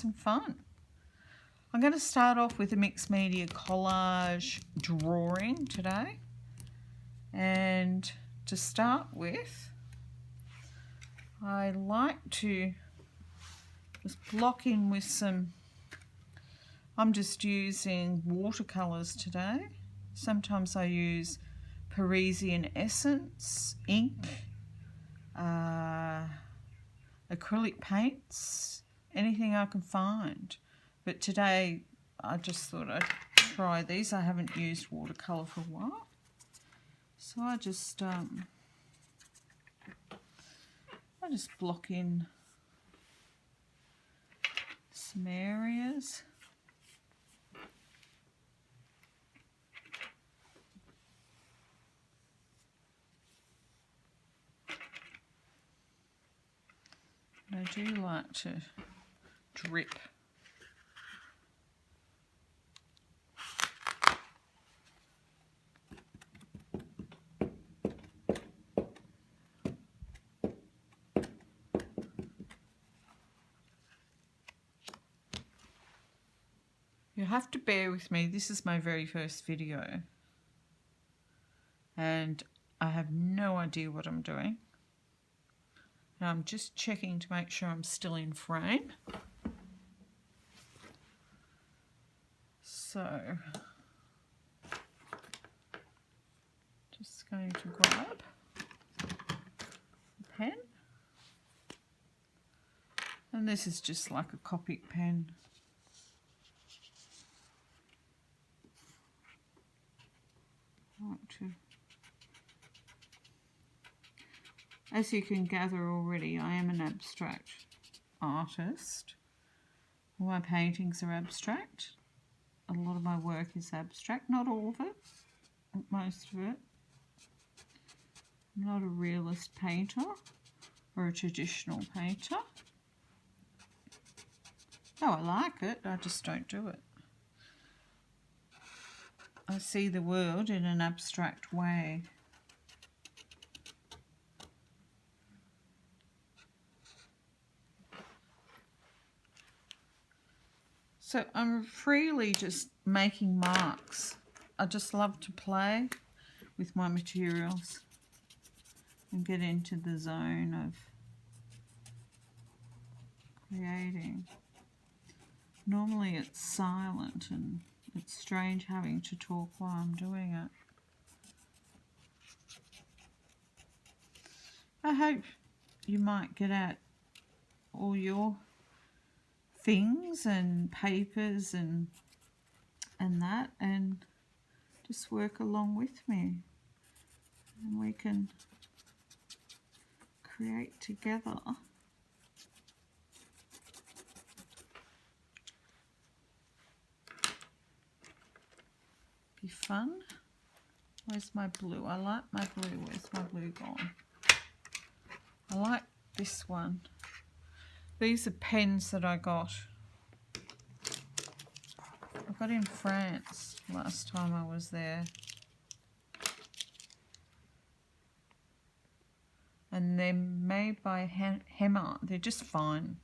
some fun. I'm going to start off with a mixed media collage drawing today. And to start with, I like to just block in with some, I'm just using watercolours today. Sometimes I use Parisian essence, ink, acrylic paints, anything I can find. But today I just thought I'd try these. I haven't used watercolour for a while. So I just block in some areas. I do like to drip. You have to bear with me. This is my very first video. And I have no idea what I'm doing. And I'm just checking to make sure I'm still in frame. So, just going to grab a pen. And this is just like a Copic pen. As you can gather already, I am an abstract artist. All my paintings are abstract. A lot of my work is abstract, not all of it, but most of it. I'm not a realist painter or a traditional painter. No, I like it, I just don't do it. I see the world in an abstract way. So I'm freely just making marks. I just love to play with my materials and get into the zone of creating. Normally it's silent and it's strange having to talk while I'm doing it. I hope you might get out all your things and papers and that, and just work along with me, and we can create together. Be fun. Where's my blue? I like my blue. Where's my blue gone? I like this one. These are pens that I got in France last time I was there. And they're made by Hemmer. They're just fine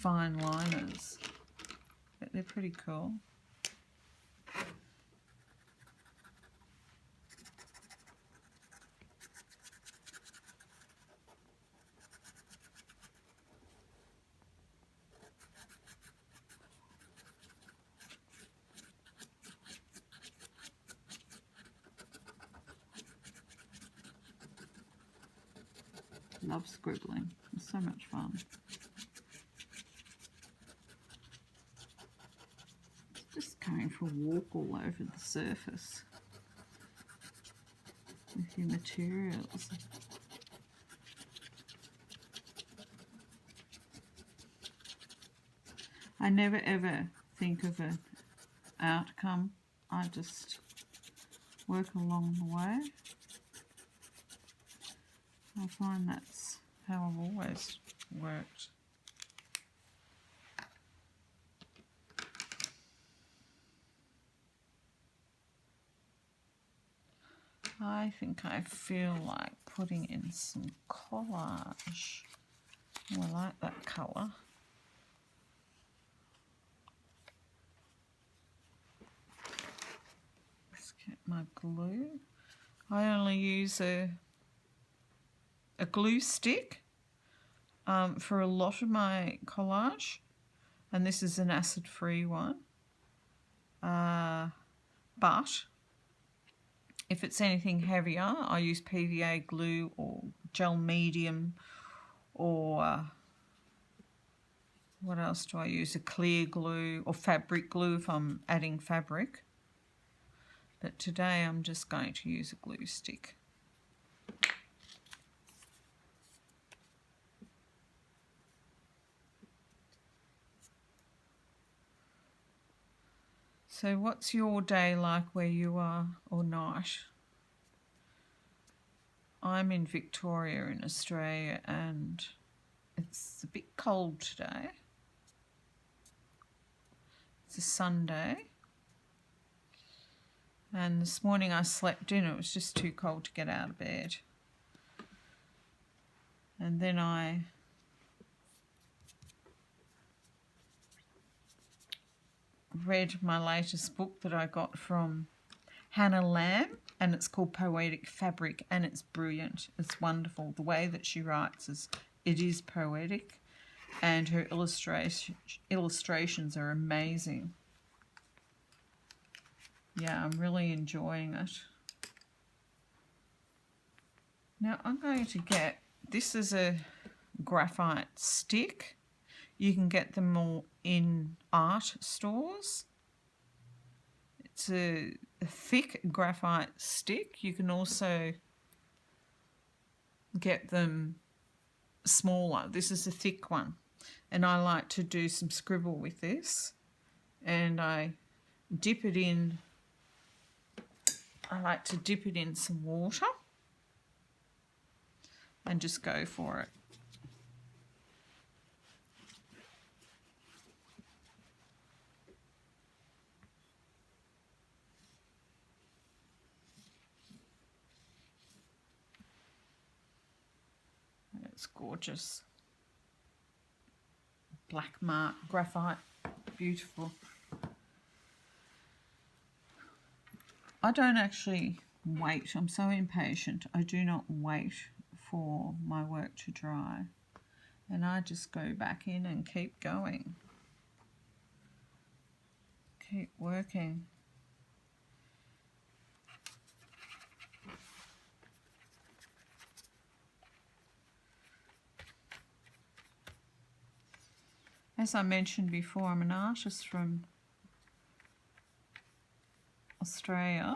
liners. But they're pretty cool. Love scribbling. It's so much fun. It's just going for a walk all over the surface with your materials. I never ever think of an outcome. I just work along the way. I find that's how I've always worked. I think I feel like putting in some collage. Oh, I like that colour. my glue. I only use a glue stick for a lot of my collage, and this is an acid-free one. But if it's anything heavier, I use PVA glue or gel medium, or what else do I use? A clear glue or fabric glue if I'm adding fabric. But today I'm just going to use a glue stick. So what's your day like where you are, or night? I'm in Victoria in Australia and it's a bit cold today. It's a Sunday. And this morning I slept in, it was just too cold to get out of bed. And then I read my latest book that I got from Hannah Lamb, and it's called Poetic Fabric, and it's brilliant. It's wonderful. The way that she writes is poetic, and her illustrations are amazing. Yeah, I'm really enjoying it. Now I'm going to get, this is a graphite stick. You can get them all in art stores. It's a thick graphite stick. You can also get them smaller. This is a thick one. And I like to do some scribble with this. And I dip it in, I like to dip it in some water and just go for it. It's gorgeous. Black mark graphite, beautiful. I don't actually wait. I'm so impatient. I do not wait for my work to dry. And I just go back in and keep going. Keep working. As I mentioned before, I'm an artist from Australia,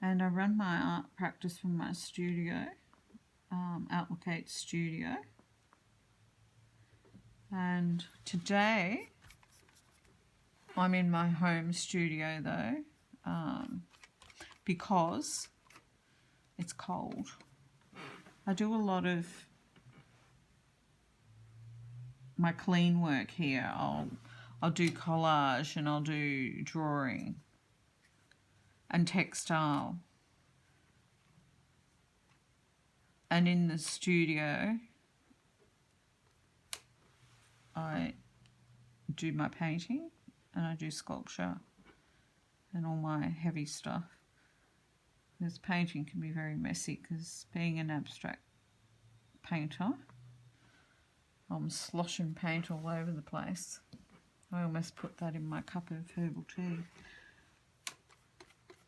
and I run my art practice from my studio, Outlookate Studio. And today I'm in my home studio though, because it's cold. I do a lot of my clean work here. I'll do collage and I'll do drawing and textile. And in the studio I do my painting and I do sculpture and all my heavy stuff. This painting can be very messy because being an abstract painter, I'm sloshing paint all over the place. I almost put that in my cup of herbal tea.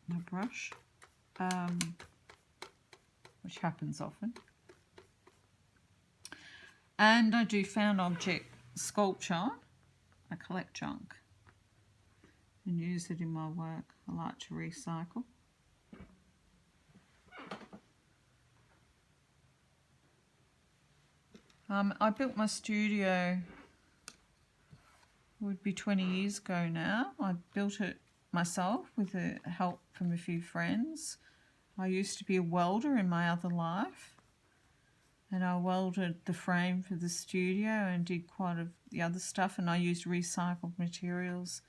My brush, which happens often. And I do found object sculpture. I collect junk and use it in my work. I like to recycle. I built my studio, it would be 20 years ago now. I built it myself with the help from a few friends. I used to be a welder in my other life, and I welded the frame for the studio and did quite a the other stuff, and I used recycled materials.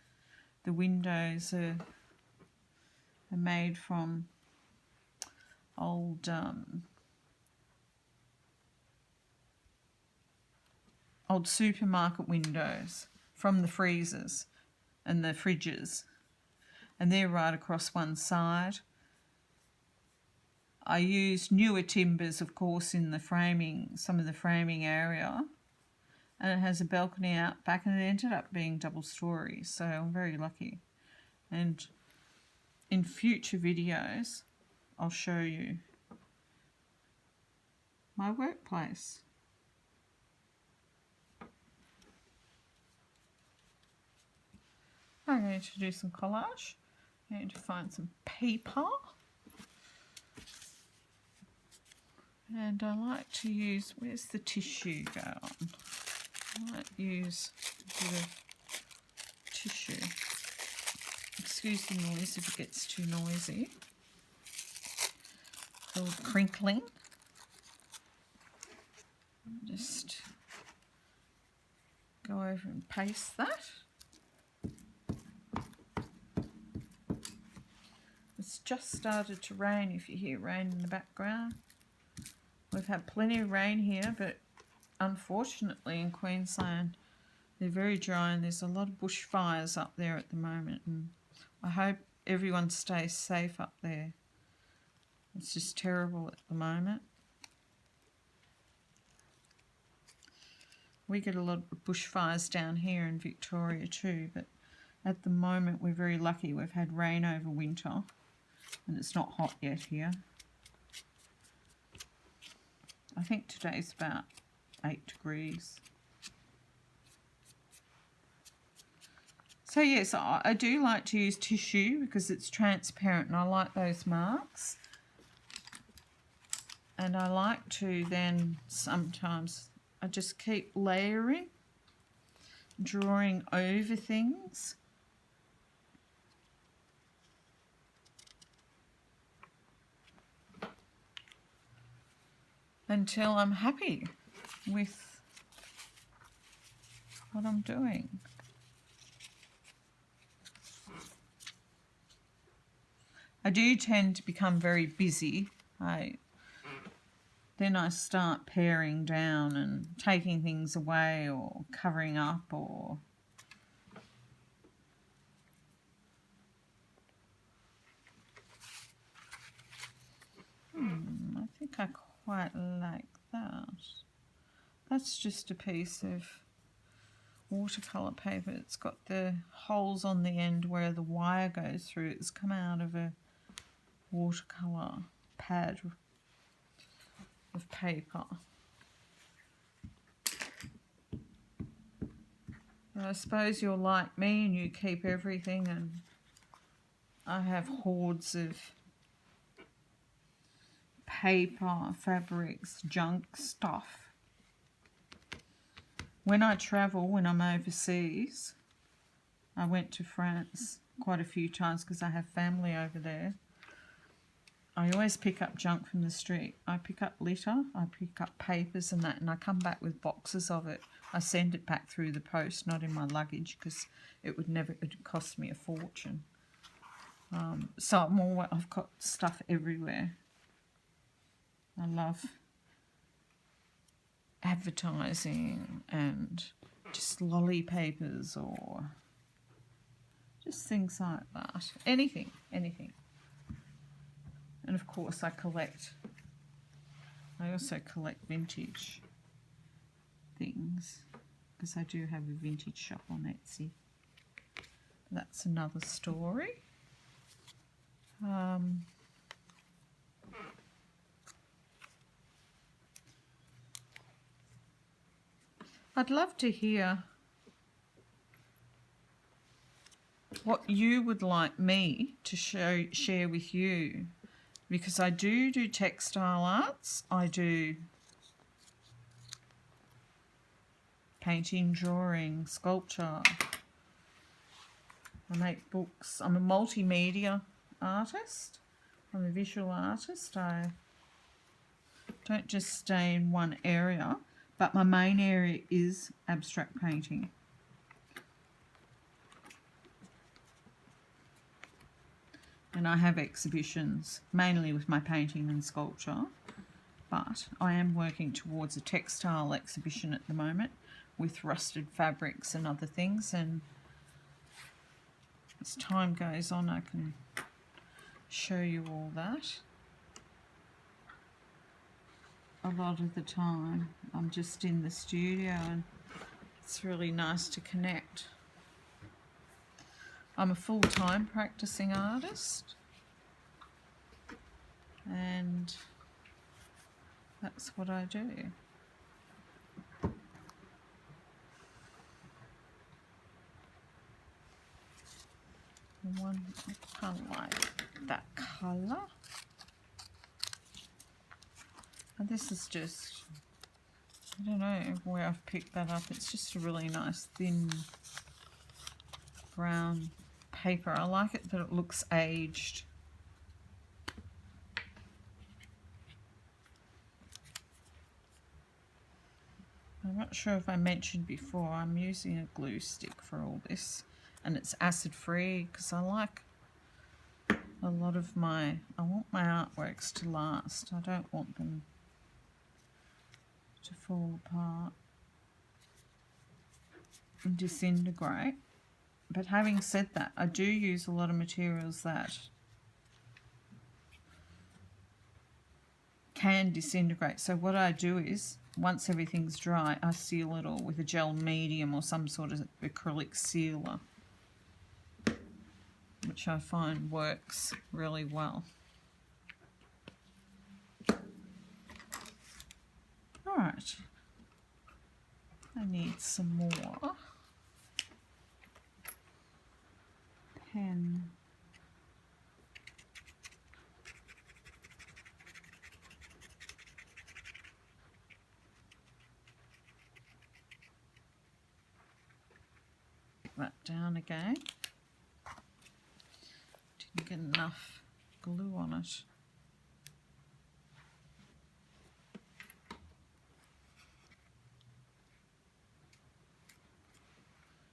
The windows are made from old supermarket windows from the freezers and the fridges. and they're right across one side. I used newer timbers, of course, in the framing, some of the framing area, and it has a balcony out back, and it ended up being double story, so I'm very lucky. And in future videos I'll show you my workplace. I'm going to do some collage. I'm going to find some paper, and I like to use, where's the tissue go on? I might use a bit of tissue. Excuse the noise if it gets too noisy. A little crinkling. Just go over and paste that. It's just started to rain, if you hear rain in the background. We've had plenty of rain here, but unfortunately in Queensland they're very dry, and there's a lot of bushfires up there at the moment, and I hope everyone stays safe up there. It's just terrible at the moment. We get a lot of bushfires down here in Victoria too, but at the moment we're very lucky. We've had rain over winter and it's not hot yet here. I think today's about 8 degrees. So yes, I do like to use tissue because it's transparent, and I like those marks. And I like to then sometimes, I just keep layering, drawing over things. Until I'm happy with what I'm doing. I do tend to become very busy. Then I start paring down and taking things away or covering up or I think I quite like that. That's just a piece of watercolour paper. It's got the holes on the end where the wire goes through. It's come out of a watercolour pad of paper. But I suppose you're like me and you keep everything, and I have hordes of paper, fabrics, junk stuff. When I travel, when I'm overseas, I went to France quite a few times because I have family over there. I always pick up junk from the street. I pick up litter, I pick up papers and that, and I come back with boxes of it. I send it back through the post, not in my luggage, because it'd cost me a fortune. So I've got stuff everywhere. I love advertising and just lolly papers or just things like that. Anything. And of course I also collect vintage things because I do have a vintage shop on Etsy. That's another story. I'd love to hear what you would like me to share with you, because I do textile arts, I do painting, drawing, sculpture, I make books. I'm a multimedia artist, I'm a visual artist. I don't just stay in one area, but my main area is abstract painting. And I have exhibitions, mainly with my painting and sculpture, but I am working towards a textile exhibition at the moment with rusted fabrics and other things, and as time goes on I can show you all that. A lot of the time I'm just in the studio and it's really nice to connect. I'm a full-time practicing artist and that's what I do. One, I kind of like that colour. And this is just, I don't know where I've picked that up. It's just a really nice thin brown paper. I like it that it looks aged. I'm not sure if I mentioned before, I'm using a glue stick for all this. And it's acid free because I like a lot of I want my artworks to last. I don't want them to fall apart and disintegrate. But having said that, I do use a lot of materials that can disintegrate. So what I do is, once everything's dry, I seal it all with a gel medium or some sort of acrylic sealer, which I find works really well. Alright, I need some more pen. Put that down again. Didn't get enough glue on it.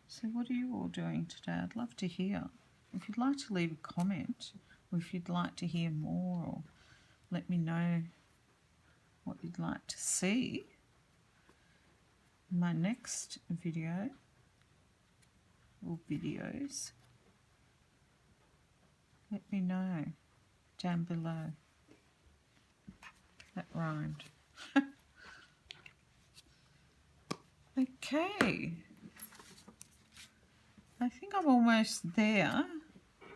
So what are you all doing today? I'd love to hear. If you'd like to leave a comment, or if you'd like to hear more, or let me know what you'd like to see in my next video or videos, let me know down below. That rhymed. Okay. I think I'm almost there.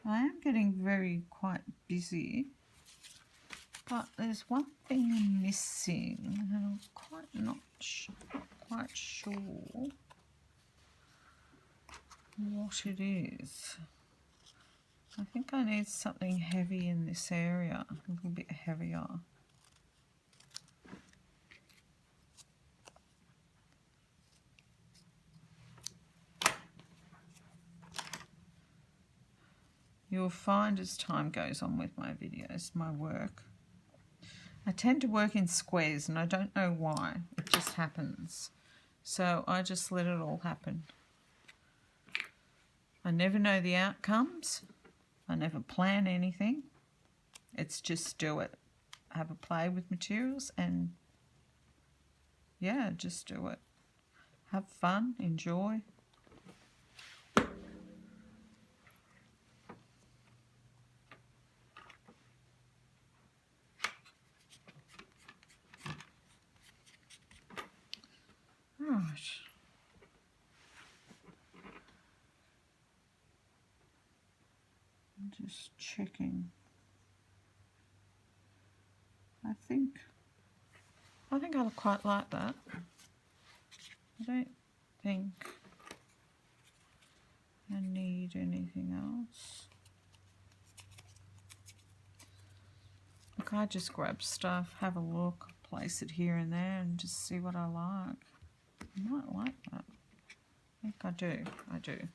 I am getting quite busy. But there's one thing I'm missing. I'm not quite sure what it is. I think I need something heavy in this area, a little bit heavier. You'll find as time goes on with my videos, my work, I tend to work in squares and I don't know why. It just happens. So I just let it all happen. I never know the outcomes. I never plan anything. It's just do it. Have a play with materials and yeah, just do it. Have fun, enjoy. Right. I'm just checking. I think I quite like that. I don't think I need anything else. Look, I just grab stuff, have a look, place it here and there and just see what I like. I might like that. I think I do.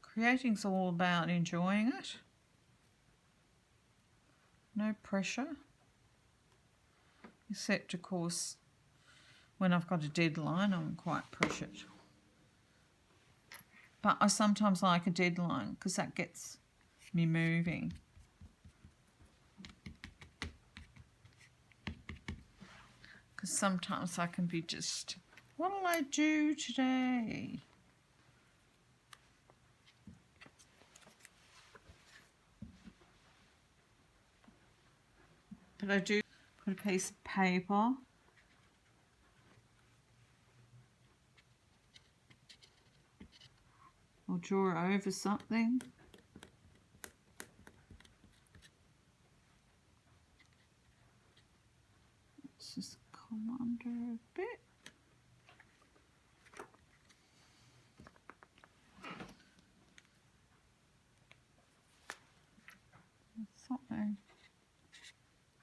Creating's all about enjoying it. No pressure. Except, of course, when I've got a deadline, I'm quite pressured. But I sometimes like a deadline because that gets me moving. Because sometimes I can be just What will I do today? But I do put a piece of paper. Or draw over something. Let's just come under a bit.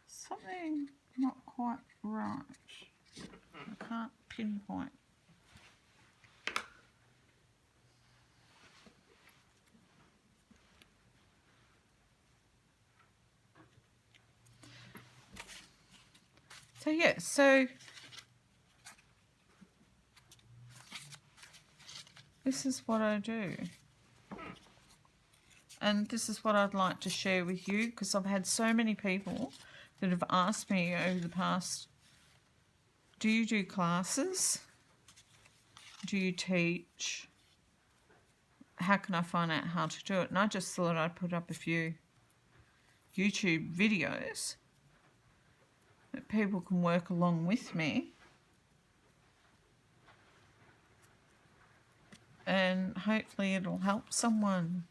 Something not quite right. I can't pinpoint. So yeah, so this is what I do. And this is what I'd like to share with you, because I've had so many people that have asked me over the past, do you do classes? Do you teach? How can I find out how to do it? And I just thought I'd put up a few YouTube videos that people can work along with me. And hopefully it'll help someone.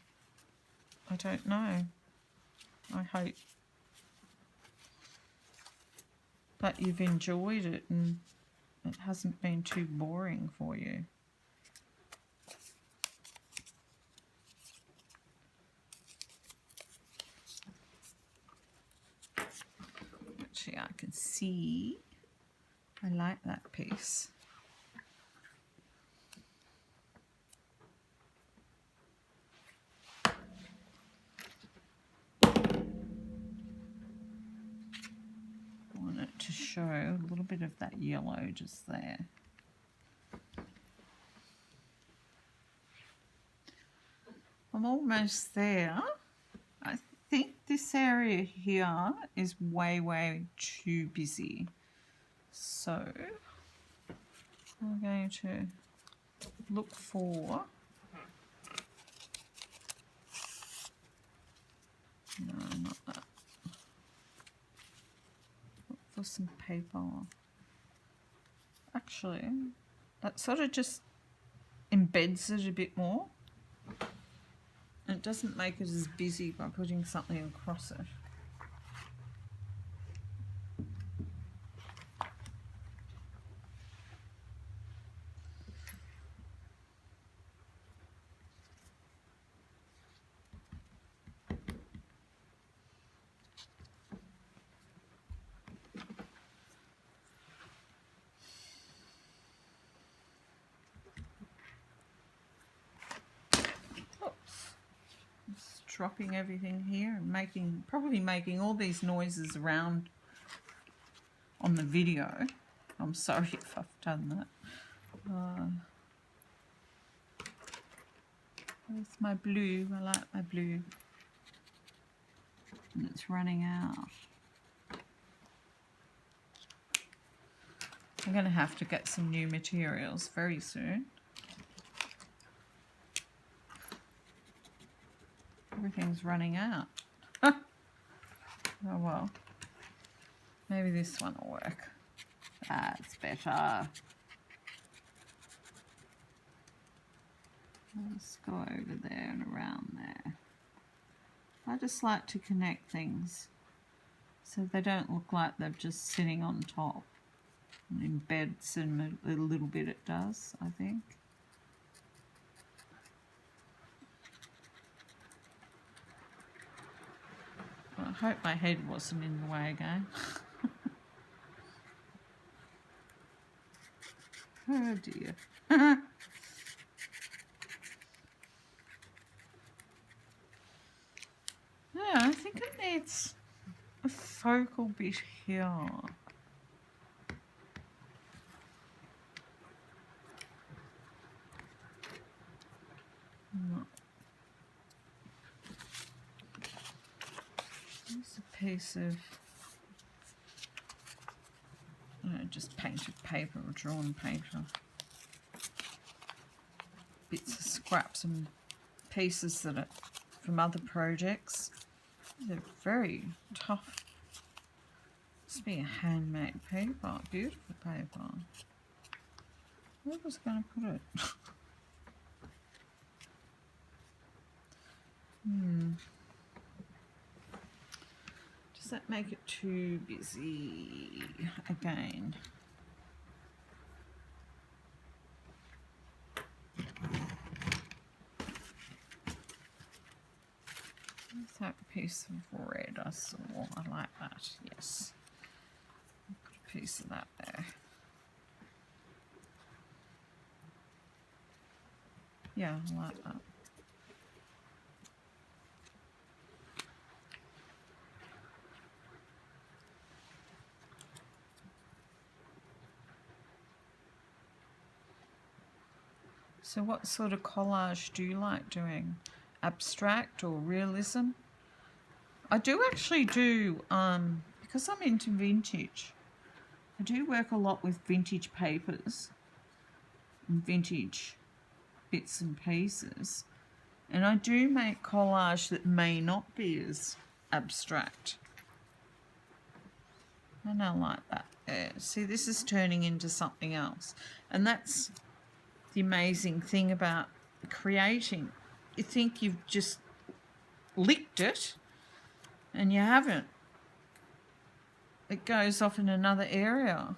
I don't know. I hope that you've enjoyed it and it hasn't been too boring for you. Actually, I can see. I like that piece. To show a little bit of that yellow just there. I'm almost there. I think this area here is way too busy. So I'm going to look for, no, not that. For some paper. Actually, that sort of just embeds it a bit more. And it doesn't make it as busy by putting something across it. Dropping everything here and probably making all these noises around on the video. I'm sorry if I've done that. Where's my blue? I like my blue. And it's running out. I'm going to have to get some new materials very soon. Everything's running out. Oh well. Maybe this one will work. That's better. Let's go over there and around there. I just like to connect things so they don't look like they're just sitting on top. And embeds them a little bit, it does, I think. I hope my head wasn't in the way again. Oh dear. Yeah, I think it needs a focal bit here. No. There's a piece of just painted paper or drawn paper. bits of scraps and pieces that are from other projects. They're very tough. Must be a handmade paper, beautiful paper. Where was I going to put it? Does that make it too busy again? What's that piece of red I saw? I like that, yes. Put a piece of that there. Yeah, I like that. So what sort of collage do you like doing? Abstract or realism? I do actually do, because I'm into vintage, I do work a lot with vintage papers and vintage bits and pieces. And I do make collage that may not be as abstract. And I like that there. See, this is turning into something else. And that's the amazing thing about creating. You think you've just licked it, and you haven't. It goes off in another area.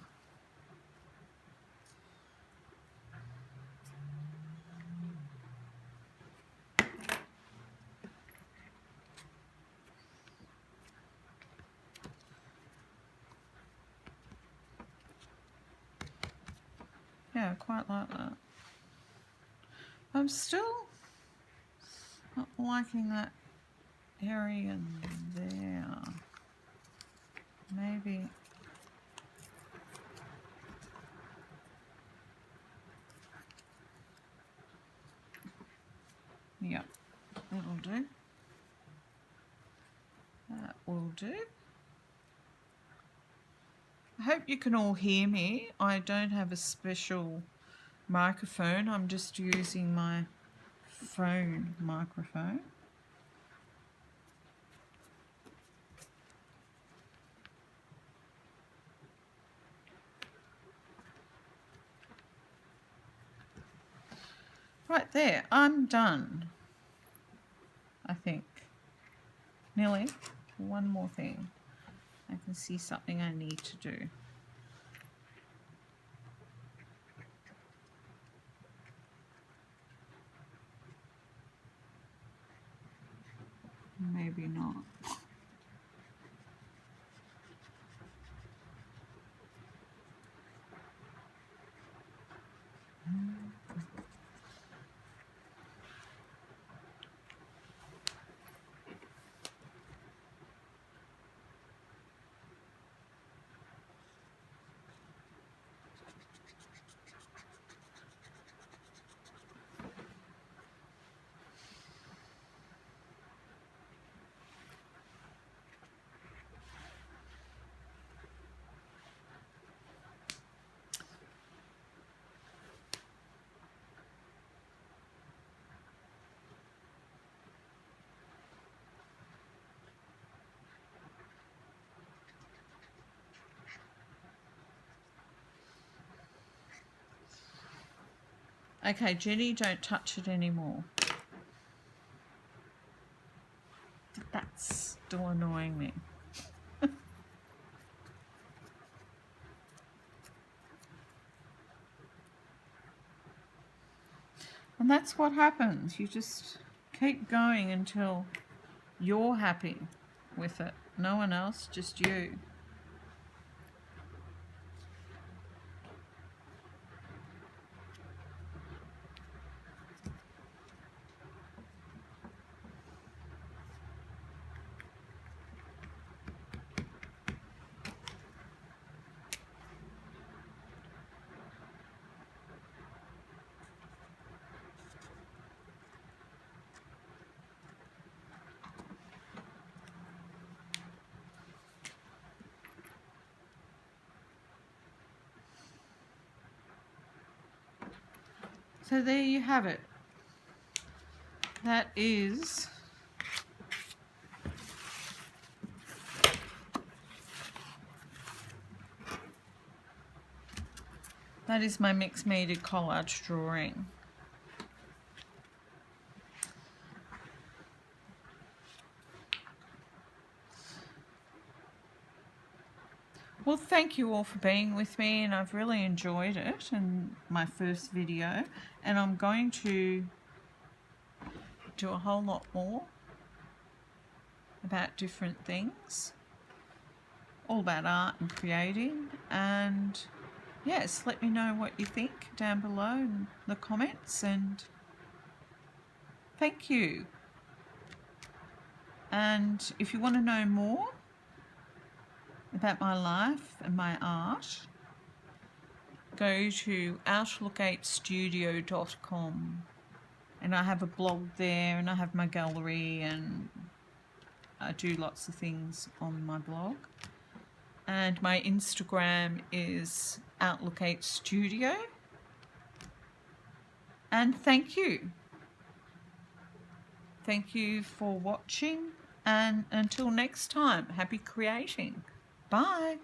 Yeah, I quite like that. I'm still not liking that area there. Maybe. Yeah, that'll do. That will do. I hope you can all hear me. I don't have a special microphone. I'm just using my phone microphone. Right there, I'm done. I think. Nearly. One more thing. I can see something I need to do. Maybe not. Okay, Jenny, don't touch it anymore. That's still annoying me. And that's what happens. You just keep going until you're happy with it. No one else, just you. So there you have it. that is my mixed media collage drawing. Well, thank you all for being with me, and I've really enjoyed it in my first video, and I'm going to do a whole lot more about different things, all about art and creating. And yes, let me know what you think down below in the comments, and thank you. And if you want to know more about my life and my art, go to outlook8studio.com, and I have a blog there, and I have my gallery, and I do lots of things on my blog. And my Instagram is Outlook8Studio. And thank you. Thank you for watching, and until next time, happy creating. Bye.